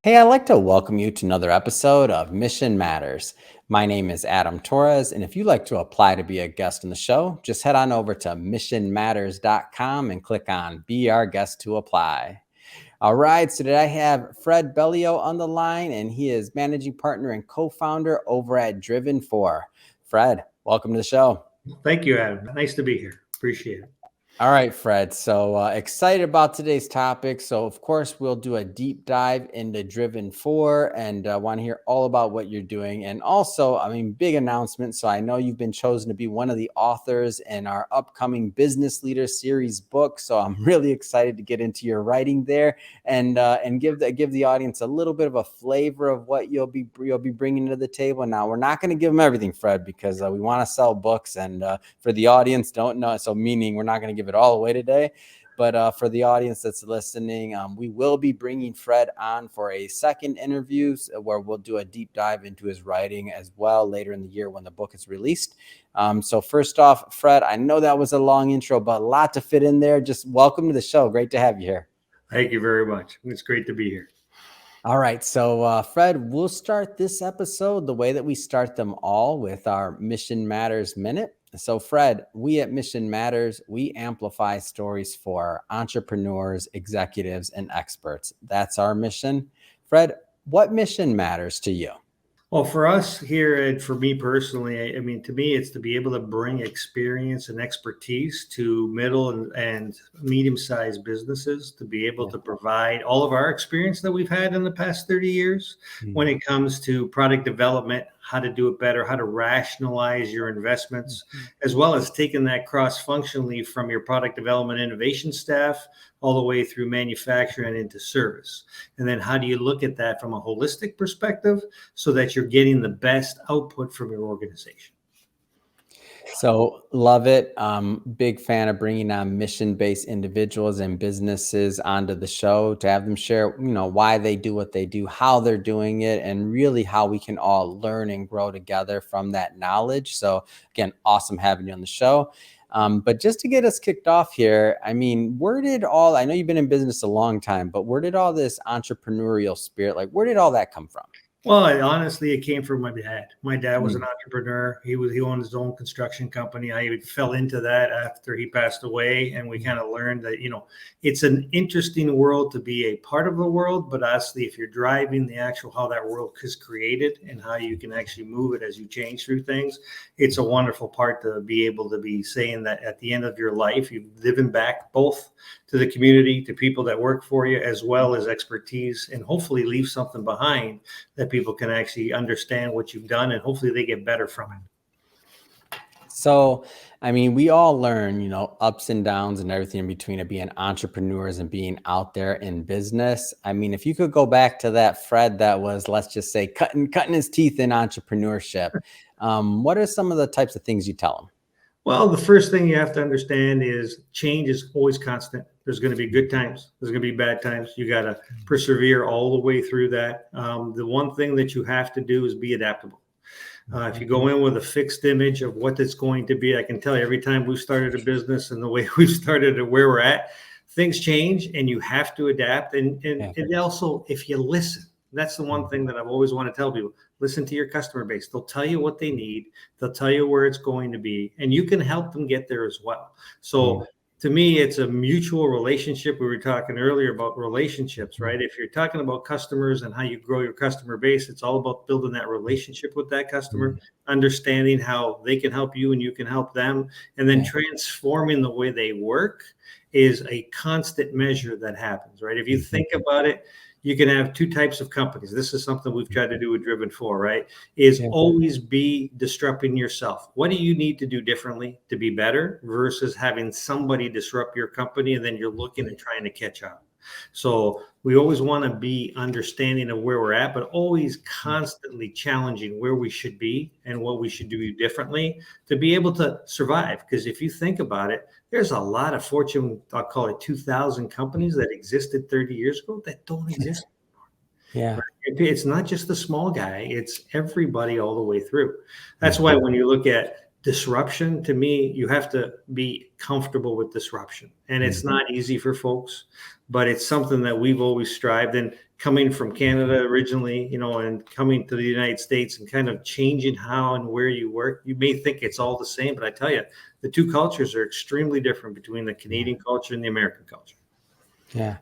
Hey, I'd like to welcome you to another episode of Mission Matters. My name is Adam Torres, and if you'd like to apply to be a guest on the show, just head on over to missionmatters.com and click on Be Our Guest to apply. All right, so today I have Fred Bellio on the line, and he is managing partner and co founder over at Driven 4. Fred, welcome to the show. Thank you, Adam. Nice to be here. Appreciate it. All right, Fred. So excited about today's topic. So, of course, we'll do a deep dive into Driven 4 and want to hear all about what you're doing. And also, big announcement. So, I know you've been chosen to be one of the authors in our upcoming Business Leader Series book. So, I'm really excited to get into your writing there and give the audience a little bit of a flavor of what you'll be bringing to the table. Now, we're not going to give them everything, Fred, because we want to sell books. And for the audience, don't know. So, meaning we're not going to give it all away today, but for the audience that's listening, we will be bringing Fred on for a second interview where we'll do a deep dive into his writing as well later in the year when the book is released. So first off, Fred, I know that was a long intro, but a lot to fit in there. Just welcome to the show. Great to have you here. Thank you very much. It's great to be here. All right. So, Fred, we'll start this episode the way that we start them all with our Mission Matters Minute. So, Fred, we at Mission Matters, we amplify stories for entrepreneurs, executives, and experts. That's our mission. Fred, what mission matters to you? Well, for us here, and for me personally, to me, it's to be able to bring experience and expertise to middle and medium-sized businesses, to be able to provide all of our experience that we've had in the past 30 years when it comes to product development, how to do it better, how to rationalize your investments, as well as taking that cross-functionally from your product development innovation staff all the way through manufacturing and into service. And then how do you look at that from a holistic perspective so that you're getting the best output from your organization? So love it. Big fan of bringing on mission-based individuals and businesses onto the show to have them share, why they do what they do, how they're doing it, and really how we can all learn and grow together from that knowledge. So again, awesome having you on the show. But just to get us kicked off here, I know you've been in business a long time, but where did all this entrepreneurial spirit, where did all that come from? Well, honestly, it came from my dad. My dad was an entrepreneur. He owned his own construction company. I fell into that after he passed away, and we kind of learned that it's an interesting world to be a part of the world, but honestly, if you're driving the actual how that world is created and how you can actually move it as you change through things, it's a wonderful part to be able to be saying that at the end of your life, you're giving back both to the community, to people that work for you, as well as expertise, and hopefully leave something behind that people can actually understand what you've done, and hopefully they get better from it. So, we all learn, ups and downs and everything in between of being entrepreneurs and being out there in business. If you could go back to that Fred that was, let's just say, cutting his teeth in entrepreneurship, what are some of the types of things you tell him? Well, the first thing you have to understand is change is always constant. There's going to be good times. There's going to be bad times. You got to persevere all the way through that. The one thing that you have to do is be adaptable. If you go in with a fixed image of what it's going to be, I can tell you every time we've started a business and the way we've started and where we're at, things change and you have to adapt. And also, if you listen, that's the one thing that I've always want to tell people. Listen to your customer base. They'll tell you what they need. They'll tell you where it's going to be, and you can help them get there as well. So to me, it's a mutual relationship. We were talking earlier about relationships, right? If you're talking about customers and how you grow your customer base, it's all about building that relationship with that customer, understanding how they can help you and you can help them, and then transforming the way they work is a constant measure that happens, right? If you think about it, you can have two types of companies. This is something we've tried to do with Driven 4, right? Is always be disrupting yourself. What do you need to do differently to be better versus having somebody disrupt your company and then you're looking and trying to catch up. So we always want to be understanding of where we're at, but always constantly challenging where we should be and what we should do differently to be able to survive. Because if you think about it, there's a lot of Fortune, I'll call it 2,000 companies that existed 30 years ago that don't exist anymore. Yeah. It's not just the small guy, it's everybody all the way through. That's why when you look at disruption, to me, you have to be comfortable with disruption. And it's not easy for folks, but it's something that we've always strived. And coming from Canada originally, and coming to the United States and kind of changing how and where you work. You may think it's all the same, but I tell you, the two cultures are extremely different between the Canadian culture and the American culture. Yeah.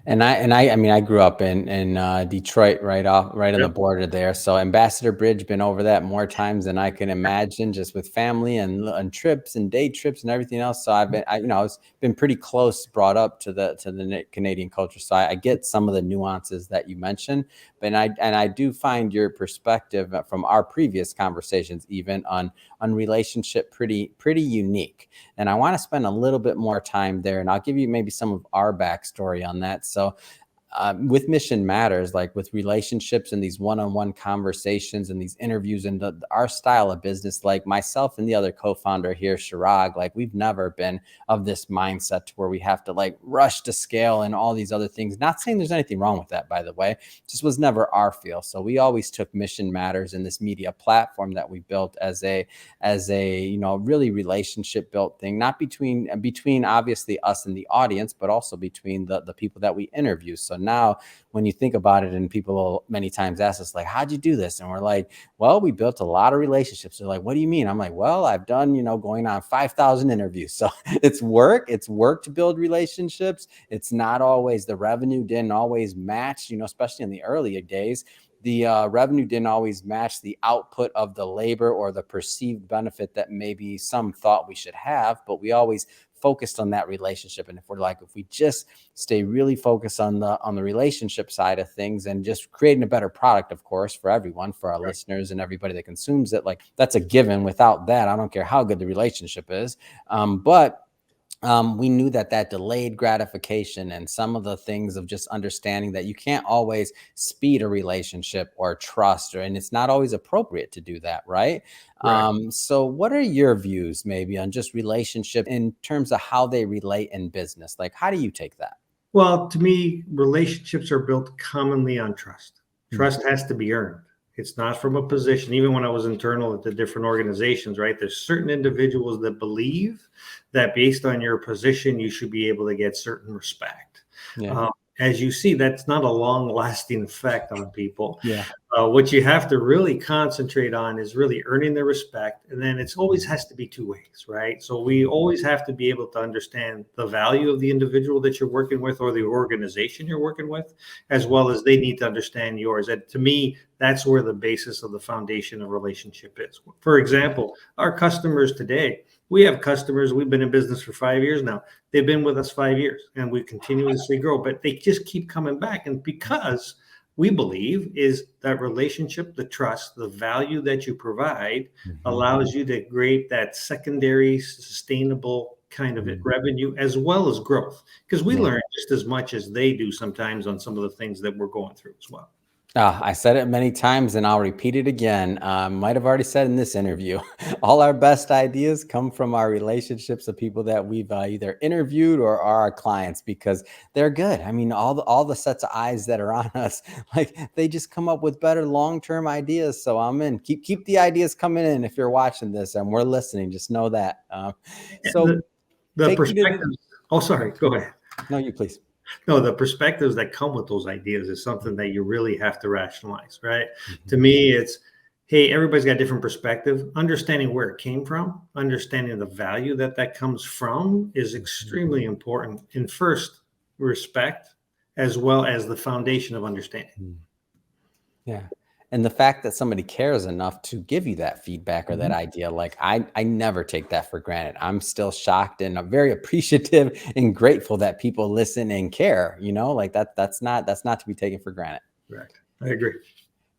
I mean, I grew up in Detroit, right on the Yep. border there. So Ambassador Bridge, been over that more times than I can imagine, just with family and trips and day trips and everything else. So I've been pretty close, brought up to the Canadian culture. So I get some of the nuances that you mentioned, but I do find your perspective from our previous conversations, even on relationship, pretty unique. And I want to spend a little bit more time there, and I'll give you maybe some of our backstory on that. So with Mission Matters, like with relationships and these one-on-one conversations and these interviews and our style of business, like myself and the other co-founder here, Shirag, like we've never been of this mindset to where we have to like rush to scale and all these other things. Not saying there's anything wrong with that, by the way, just was never our feel. So we always took Mission Matters and this media platform that we built as a really relationship built thing, not between obviously us and the audience, but also between the people that we interview. So now when you think about it, and people will many times ask us like, how'd you do this? And we're like, well, we built a lot of relationships. They're like, what do you mean? I'm like, well, I've done, going on 5,000 interviews. So it's work to build relationships. It's not always, the revenue didn't always match, especially in the earlier days. The revenue didn't always match the output of the labor or the perceived benefit that maybe some thought we should have, but we always focused on that relationship. And if we just stay really focused on the relationship side of things and just creating a better product, of course, for everyone, for our listeners and everybody that consumes it, like that's a given. Without that, I don't care how good the relationship is. But we knew that delayed gratification and some of the things of just understanding that you can't always speed a relationship or trust, and it's not always appropriate to do that, right? Right. So what are your views maybe on just relationship in terms of how they relate in business? Like, how do you take that? Well, to me, relationships are built commonly on trust. Mm. Trust has to be earned. It's not from a position. Even when I was internal at the different organizations, right? There's certain individuals that believe that based on your position, you should be able to get certain respect. Yeah. As you see, that's not a long-lasting effect on people. Yeah. What you have to really concentrate on is really earning their respect. And then it's always has to be two ways, right? So we always have to be able to understand the value of the individual that you're working with or the organization you're working with, as well as they need to understand yours. And to me, that's where the basis of the foundation of relationship is. For example, our customers today, we have customers, we've been in business for 5 years now. They've been with us 5 years and we continuously grow, but they just keep coming back. And because we believe is that relationship, the trust, the value that you provide allows you to create that secondary sustainable kind of revenue as well as growth, because we learn just as much as they do sometimes on some of the things that we're going through as well. I said it many times and I'll repeat it again. Might have already said in this interview, all our best ideas come from our relationships of people that we've either interviewed or are our clients, because they're good. I mean, all the sets of eyes that are on us, like they just come up with better long-term ideas. So I'm in. Keep the ideas coming in if you're watching this and we're listening. Just know that. So The take me to perspectives. Oh, sorry. Go ahead. no, you please. No, the perspectives that come with those ideas is something that you really have to rationalize, right? Mm-hmm. To me, it's, hey, everybody's got a different perspective. Understanding where it came from, understanding the value that comes from is extremely important. And first, respect, as well as the foundation of understanding. Yeah. And the fact that somebody cares enough to give you that feedback or that idea, like I never take that for granted. I'm still shocked and I'm very appreciative and grateful that people listen and care, like that's not to be taken for granted. Right. I agree.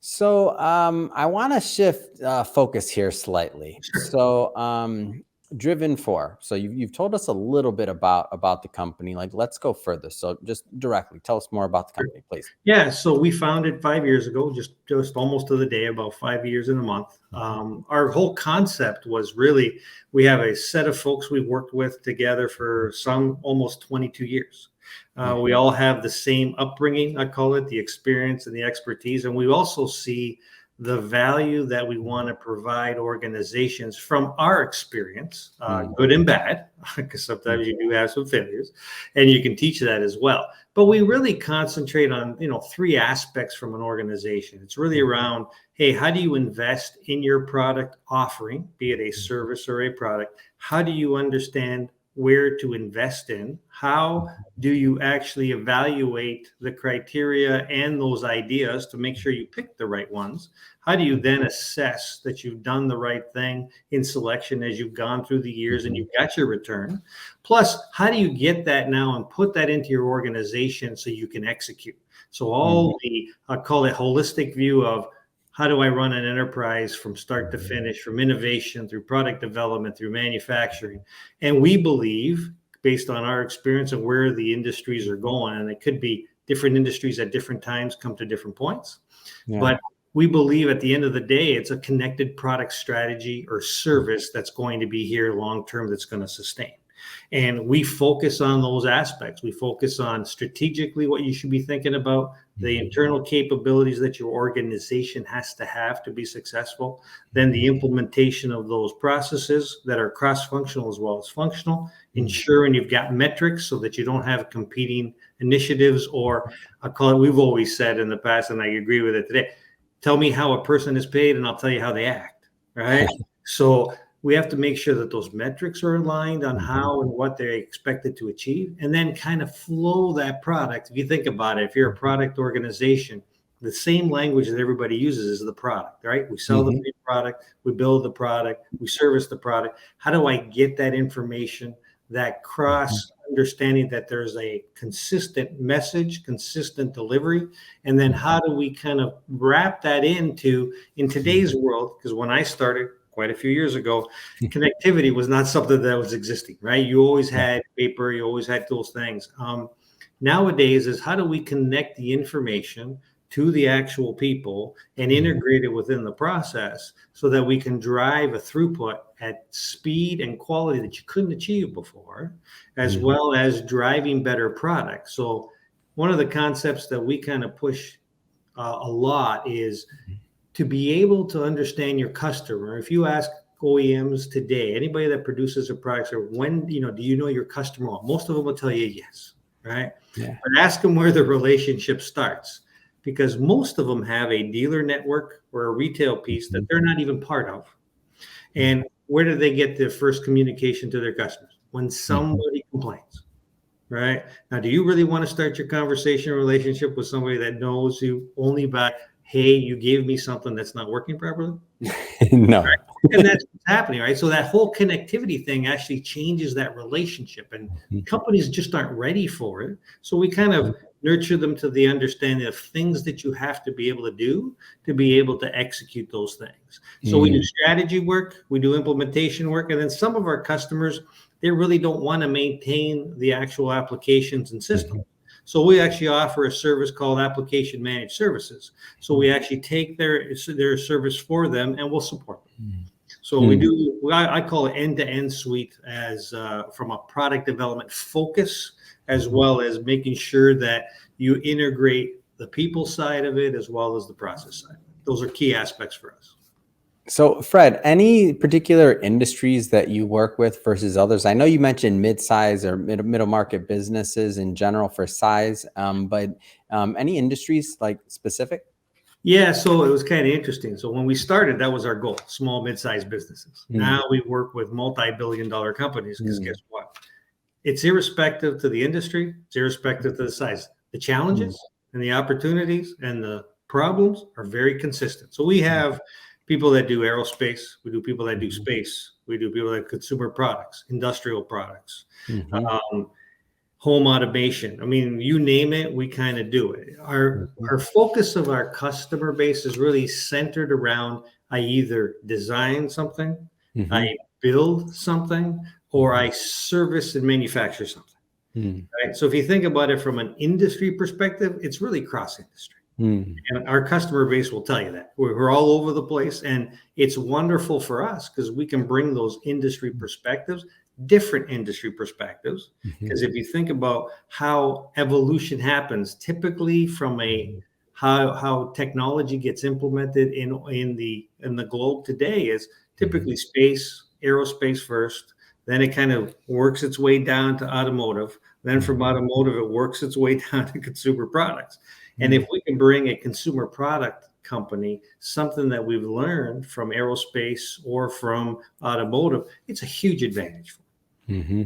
So I want to shift focus here slightly. Sure. So driven for. So you've told us a little bit about the company. Like, let's go further. So just directly tell us more about the company, please. Yeah, so we founded 5 years ago, just almost to the day, about 5 years in a month. Our whole concept was really, we have a set of folks we've worked with together for some almost 22 years. We all have the same upbringing, I call it, the experience and the expertise. And we also see the value that we want to provide organizations from our experience, good and bad, because sometimes you do have some failures, and you can teach that as well. But we really concentrate on, three aspects from an organization. It's really around, hey, how do you invest in your product offering, be it a service or a product? How do you understand where to invest in? How do you actually evaluate the criteria and those ideas to make sure you pick the right ones? How do you then assess that you've done the right thing in selection as you've gone through the years and you've got your return? Plus, how do you get that now and put that into your organization so you can execute? So all the, I call it holistic view of, how do I run an enterprise from start to finish, from innovation through product development, through manufacturing? And we believe, based on our experience of where the industries are going, and it could be different industries at different times come to different points, but we believe at the end of the day, it's a connected product strategy or service that's going to be here long-term, that's going to sustain. And we focus on those aspects. We focus on strategically what you should be thinking about, the internal capabilities that your organization has to have to be successful, then the implementation of those processes that are cross-functional as well as functional, ensuring you've got metrics so that you don't have competing initiatives, or I call it, we've always said in the past, and I agree with it today, tell me how a person is paid and I'll tell you how they act, right? So we have to make sure that those metrics are aligned on how and what they're expected to achieve, and then kind of flow that product. If you think about it, if you're a product organization, the same language that everybody uses is the product, right? We sell the product, we build the product, we service the product. How do I get that information, that cross understanding that there's a consistent message, consistent delivery, and then how do we kind of wrap that into, in today's world, because when I started quite a few years ago, connectivity was not something that was existing, right? You always had paper, you always had those things. Nowadays is, how do we connect the information to the actual people and integrate it within the process so that we can drive a throughput at speed and quality that you couldn't achieve before, as well as driving better products. So one of the concepts that we kind of push a lot is to be able to understand your customer. If you ask OEMs today, anybody that produces a product, or when, do you know your customer? Most of them will tell you yes, right? Yeah. But ask them where the relationship starts, because most of them have a dealer network or a retail piece that they're not even part of. And where do they get their first communication to their customers? When somebody complains, right? Now, do you really want to start your conversation or relationship with somebody that knows you only by, hey, you gave me something that's not working properly? No. Right? And that's what's happening, right? So that whole connectivity thing actually changes that relationship, and companies just aren't ready for it. So we kind of nurture them to the understanding of things that you have to be able to do to be able to execute those things. So we do strategy work, we do implementation work, and then some of our customers, they really don't want to maintain the actual applications and systems. So we actually offer a service called application managed services. So we actually take their service for them and we'll support them. So we do, I call it end-to-end suite, as from a product development focus, as well as making sure that you integrate the people side of it as well as the process side. Those are key aspects for us. So, Fred, any particular industries that you work with versus others? I know you mentioned mid-size or middle market businesses in general for size, but any industries like specific? Yeah, so it was kind of interesting. So when we started, that was our goal, small, mid-sized businesses. Now we work with multi-billion-dollar companies, because guess what? It's irrespective to the industry, it's irrespective to the size. The challenges and the opportunities and the problems are very consistent. So we have people that do aerospace, we do people that do space, we do people that consumer products, industrial products, home automation. I mean, you name it, we kind of do it. Our focus of our customer base is really centered around, I either design something, I build something, or I service and manufacture something. Right? So if you think about it from an industry perspective, it's really cross-industry. And our customer base will tell you that. We're all over the place, and it's wonderful for us because we can bring those industry perspectives, different industry perspectives. Because if you think about how evolution happens, typically from a how technology gets implemented in the globe today is typically space, aerospace first, then it kind of works its way down to automotive. Then from automotive, it works its way down to consumer products. And if we can bring a consumer product company something that we've learned from aerospace or from automotive, it's a huge advantage. Mm-hmm.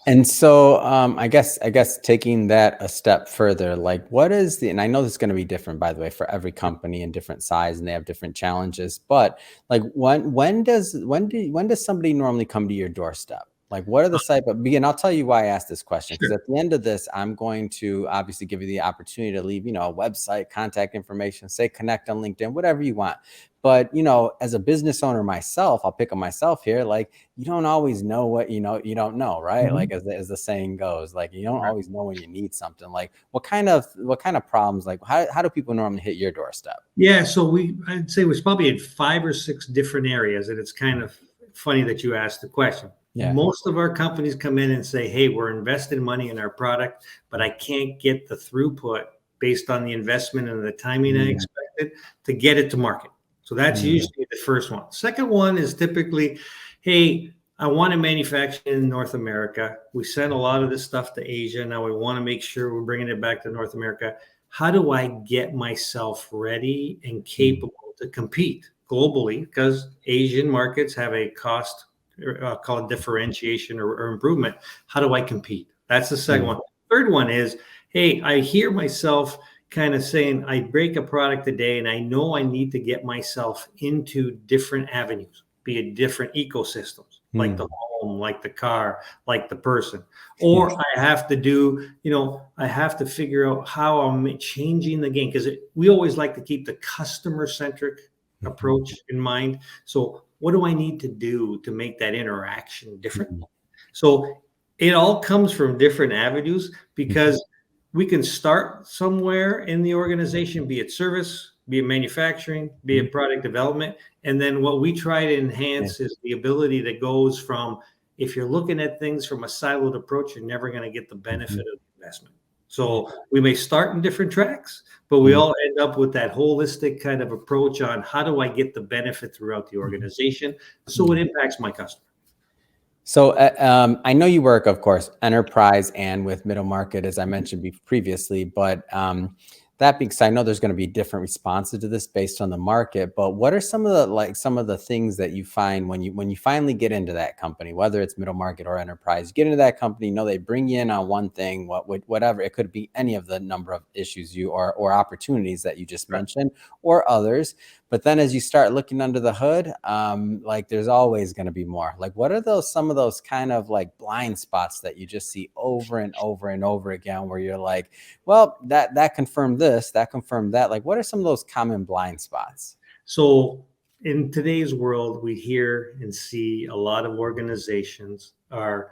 And so, I guess taking that a step further, like what is and I know this is going to be different, by the way, for every company and different size, and they have different challenges. But like, when does somebody normally come to your doorstep? Like, what are the site? But begin, I'll tell you why I asked this question, because Sure. at the end of this, I'm going to obviously give you the opportunity to leave, a website, contact information, say connect on LinkedIn, whatever you want. But as a business owner myself, I'll pick on myself here. Like, you don't always know what you don't know, right? Mhm. Like, as the saying goes, like, you don't Right. always know when you need something. Like, what kind of problems, like, how do people normally hit your doorstep? Yeah, so I'd say was probably in 5 or 6 different areas, and it's kind of funny that you asked the question. Yeah. Most of our companies come in and say, "Hey, we're investing money in our product, but I can't get the throughput based on the investment and the timing I Mm, expected to get it to market." So that's mm, usually the first one. Second one is typically, "Hey, I want to manufacture in North America. We send a lot of this stuff to Asia. Now we want to make sure we're bringing it back to North America. How do I get myself ready and mm, capable to compete globally? Because Asian markets have a cost, called differentiation or improvement. How do I compete? That's the second mm, one. Third one is, hey, I hear myself kind of saying, I break a product today and I know I need to get myself into different avenues, be it different ecosystems, like the mm. home, like the car, like the person. Or I have to I have to figure out how I'm changing the game, because we always like to keep the customer centric Mhm, approach in mind. So, what do I need to do to make that interaction different? mhm, So, it all comes from different avenues, mhm. because we can start somewhere in the organization, be it service, be it manufacturing, be Mhm. it product development. And then what we try to Yeah. enhance is the ability that goes from, if you're looking at things from a siloed approach, you're never going to get the benefit Mhm. of the investment. So we may start in different tracks, but we Mm, all end up with that holistic kind of approach on how do I get the benefit throughout the mhm. organization so it Yeah. impacts my customer. So, I know you work, of course, enterprise and with middle market, as I mentioned previously. But that being said, I know there's going to be different responses to this based on the market. But what are some of the things that you find when you finally get into that company, whether it's middle market or enterprise, you get into that company, they bring you in on one thing, whatever it could be, any of the number of issues or opportunities that you just Right. mentioned, or others. But then as you start looking under the hood, like, there's always going to be more. Like, what are some of those kind of like blind spots that you just see over and over and over again, where you're like, well, that confirmed this, that confirmed that. Like, what are some of those common blind spots? So in today's world, we hear and see a lot of organizations are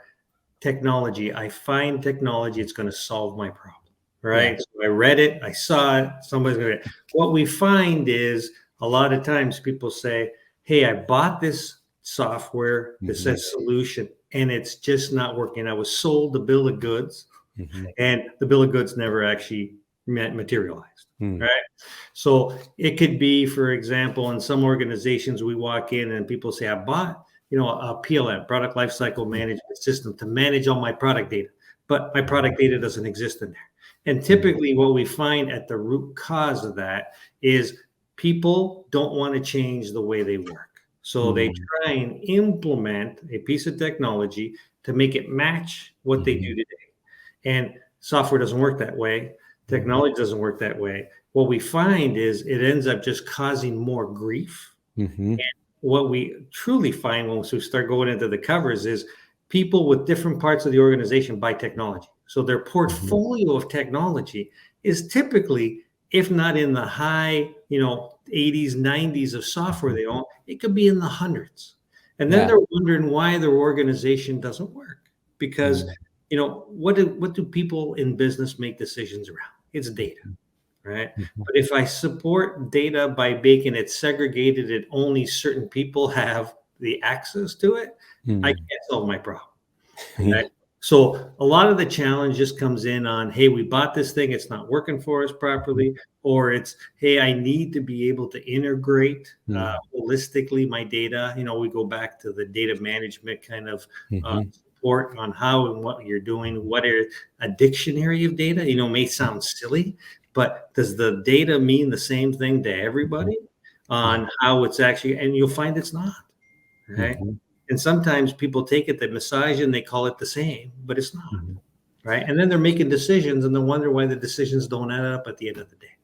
technology. I find technology, it's going to solve my problem. Yeah. Right. So I read it, I saw it, somebody's going to. What we find is a lot of times people say, hey, I bought this software that Hmm. says solution and it's just not working. I was sold the bill of goods Hmm. and the bill of goods never actually materialized. Hmm. Right. So it could be, for example, in some organizations, we walk in and people say, I bought, a PLM, product lifecycle management system, to manage all my product data, but my product data doesn't exist in there. And typically what we find at the root cause of that is people don't want to change the way they work. So they Hmm. try and implement a piece of technology to make it match what they Hmm. do today. And software doesn't work that way. Technology doesn't work that way. What we find is it ends up just causing more grief. Hmm. What we truly find once we start going into the covers is people with different parts of the organization buy technology. So their Hmm. portfolio of technology is typically, if not in the high, 80s, 90s of software they own, it could be in the hundreds. And then Yeah. they're wondering why their organization doesn't work. Because, Mm, what do people in business make decisions around? It's data, right? mhm, But if I support data by making it segregated and only certain people have the access to it, I mm. can't solve my problem, Yeah. right? So a lot of the challenge just comes in on, hey, we bought this thing, it's not working for us properly, or it's, hey, I need to be able to integrate holistically my data. We go back to the data management kind of support on how and what you're doing. What are a dictionary of data? May sound silly, but does the data mean the same thing to everybody on how it's actually? And you'll find it's not. Right. And sometimes people take it, they massage and they call it the same, but it's not. Right. And then they're making decisions and they wonder why the decisions don't add up at the end of the day.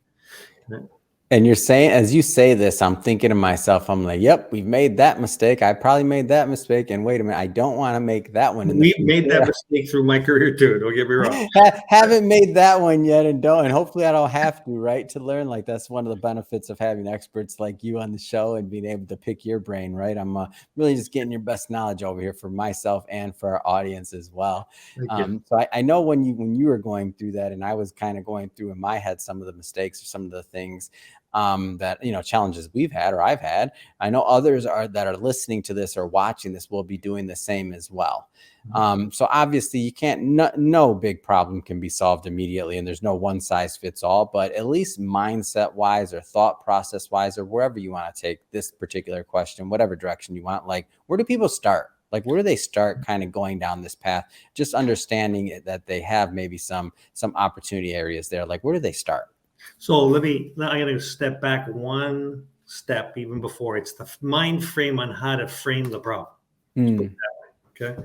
Right? And you're saying, as you say this, I'm thinking to myself, I'm like, yep, we've made that mistake. I probably made that mistake. And wait a minute, I don't want to make that one. We've made that mistake through my career too. Don't get me wrong. Haven't made that one yet, and hopefully I don't have to, right? To learn, like, that's one of the benefits of having experts like you on the show and being able to pick your brain, right? I'm really just getting your best knowledge over here for myself and for our audience as well. So I know when you were going through that, and I was kind of going through in my head some of the mistakes or some of the things that, challenges we've had or I've had. I know others that are listening to this or watching this will be doing the same as well. So obviously you can't, no big problem can be solved immediately, and there's no one size fits all, but at least mindset wise or thought process wise, or wherever you want to take this particular question, whatever direction you want, like, where do people start? Like, where do they start kind of going down this path? Just understanding that they have maybe some opportunity areas there. Like, where do they start? So I'm going to step back one step even before. It's the mind frame on how to frame the problem. Okay.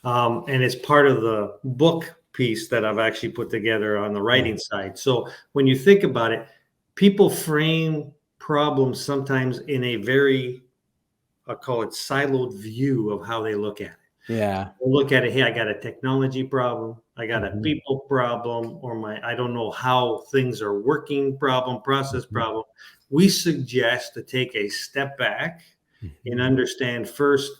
And it's part of the book piece that I've actually put together on the writing side. So when you think about it, people frame problems sometimes in a very, I'll call it siloed view of how they look at it. Yeah. We'll look at it. Hey, I got a technology problem. I got a people problem, or I don't know how things are working problem, process problem. We suggest to take a step back and understand first,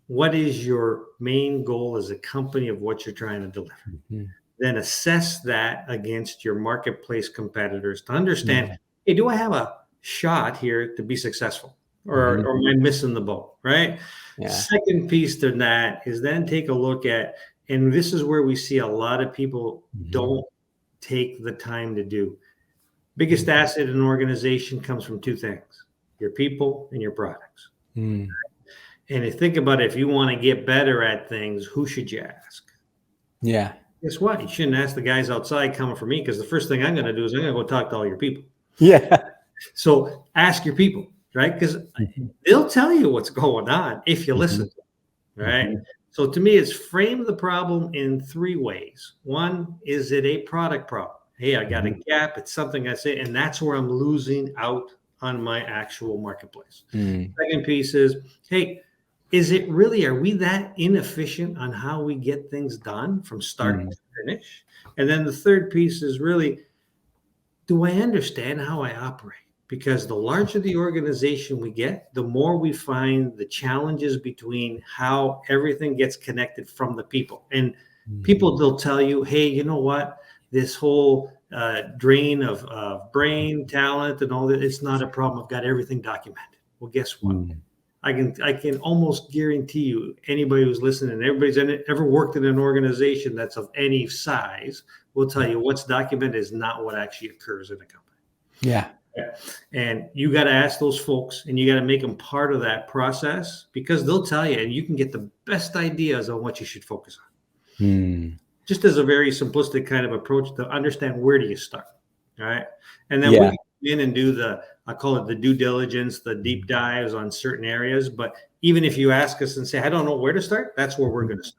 what is your main goal as a company of what you're trying to deliver? Then assess that against your marketplace competitors to understand, hey, do I have a shot here to be successful? Or am I missing the boat, right? Yeah. Second piece to that is then take a look at, and this is where we see a lot of people don't take the time to do. Biggest asset in an organization comes from two things: your people and your products. And you think about it, if you want to get better at things, who should you ask? Yeah. Guess what? You shouldn't ask the guys outside coming for me, because the first thing I'm going to do is I'm going to go talk to all your people. Yeah. So ask your people. Right? Because they'll tell you what's going on if you listen to them, right? So to me, it's frame the problem in three ways. One, is it a product problem? Hey, I got a gap. It's something I say, and that's where I'm losing out on my actual marketplace. Second piece is, hey, is it really, are we that inefficient on how we get things done from start to finish? And then the third piece is really, do I understand how I operate? Because the larger the organization we get, the more we find the challenges between how everything gets connected from the people. And people, they'll tell you, hey, you know what? This whole drain of brain talent and all that, it's not a problem. I've got everything documented. Well, guess what? I can almost guarantee you, anybody who's listening, everybody's ever worked in an organization that's of any size will tell you what's documented is not what actually occurs in a company. Yeah. And you got to ask those folks, and you got to make them part of that process, because they'll tell you, and you can get the best ideas on what you should focus on. Just as a very simplistic kind of approach to understand, where do you start? All right. And then we can in and do I call it the due diligence, the deep dives on certain areas. But even if you ask us and say, I don't know where to start, that's where we're going to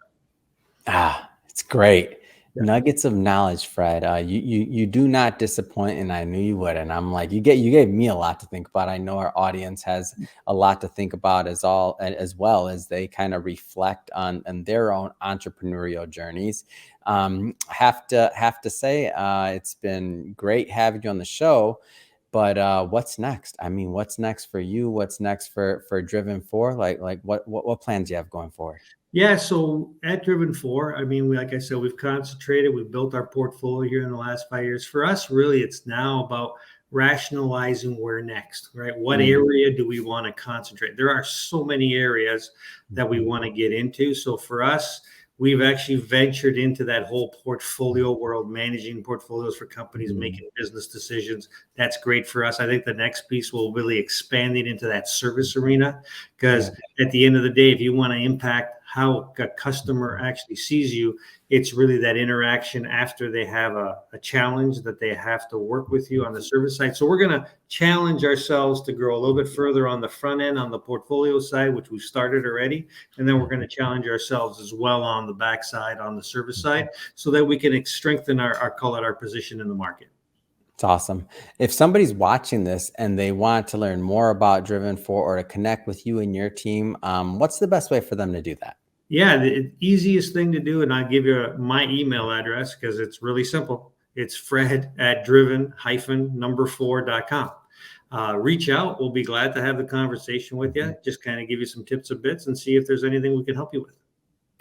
start. It's great. Nuggets of knowledge, Fred. You do not disappoint, and I knew you would. And I'm like, you gave me a lot to think about. I know our audience has a lot to think about as well as they kind of reflect on their own entrepreneurial journeys. Have to say, it's been great having you on the show. But what's next? I mean, what's next for you? What's next for Driven 4? Like what plans do you have going forward? Yeah, so at Driven 4, I mean, like I said, we've concentrated, we've built our portfolio here in the last 5 years. For us, really, it's now about rationalizing where next, right? What area do we want to concentrate? There are so many areas that we want to get into. So for us, we've actually ventured into that whole portfolio world, managing portfolios for companies, making business decisions. That's great for us. I think the next piece will really expand it into that service arena, because at the end of the day, if you want to impact how a customer actually sees you, it's really that interaction after they have a challenge that they have to work with you on the service side. So we're going to challenge ourselves to grow a little bit further on the front end, on the portfolio side, which we've started already. And then we're going to challenge ourselves as well on the backside, on the service side, so that we can strengthen our position in the market. It's awesome. If somebody's watching this and they want to learn more about Driven For or to connect with you and your team, what's the best way for them to do that? Yeah, the easiest thing to do, and I'll give you my email address because it's really simple. It's fred@driven-4.com. Reach out. We'll be glad to have the conversation with you. Just kind of give you some tips and bits and see if there's anything we can help you with.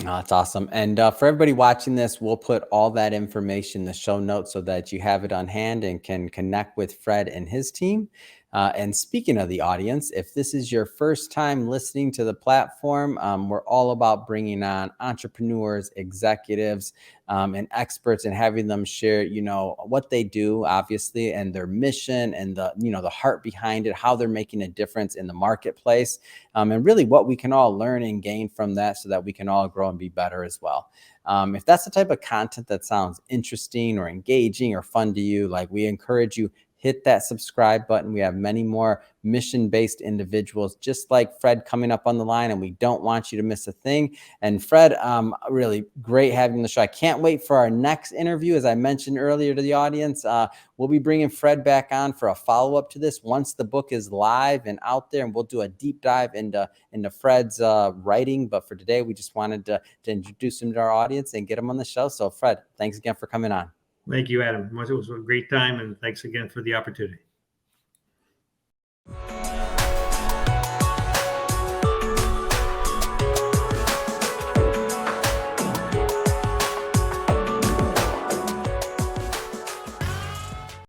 Oh, that's awesome. And for everybody watching this, we'll put all that information in the show notes so that you have it on hand and can connect with Fred and his team. And speaking of the audience, if this is your first time listening to the platform, we're all about bringing on entrepreneurs, executives, and experts, and having them share, what they do, obviously, and their mission, and the heart behind it, how they're making a difference in the marketplace, and really what we can all learn and gain from that, so that we can all grow and be better as well. If that's the type of content that sounds interesting or engaging or fun to you, we encourage you, hit that subscribe button. We have many more mission-based individuals just like Fred coming up on the line, and we don't want you to miss a thing. And Fred, really great having you on the show. I can't wait for our next interview. As I mentioned earlier to the audience, we'll be bringing Fred back on for a follow-up to this once the book is live and out there, and we'll do a deep dive into Fred's writing. But for today, we just wanted to introduce him to our audience and get him on the show. So Fred, thanks again for coming on. Thank you, Adam. It was a great time, and thanks again for the opportunity.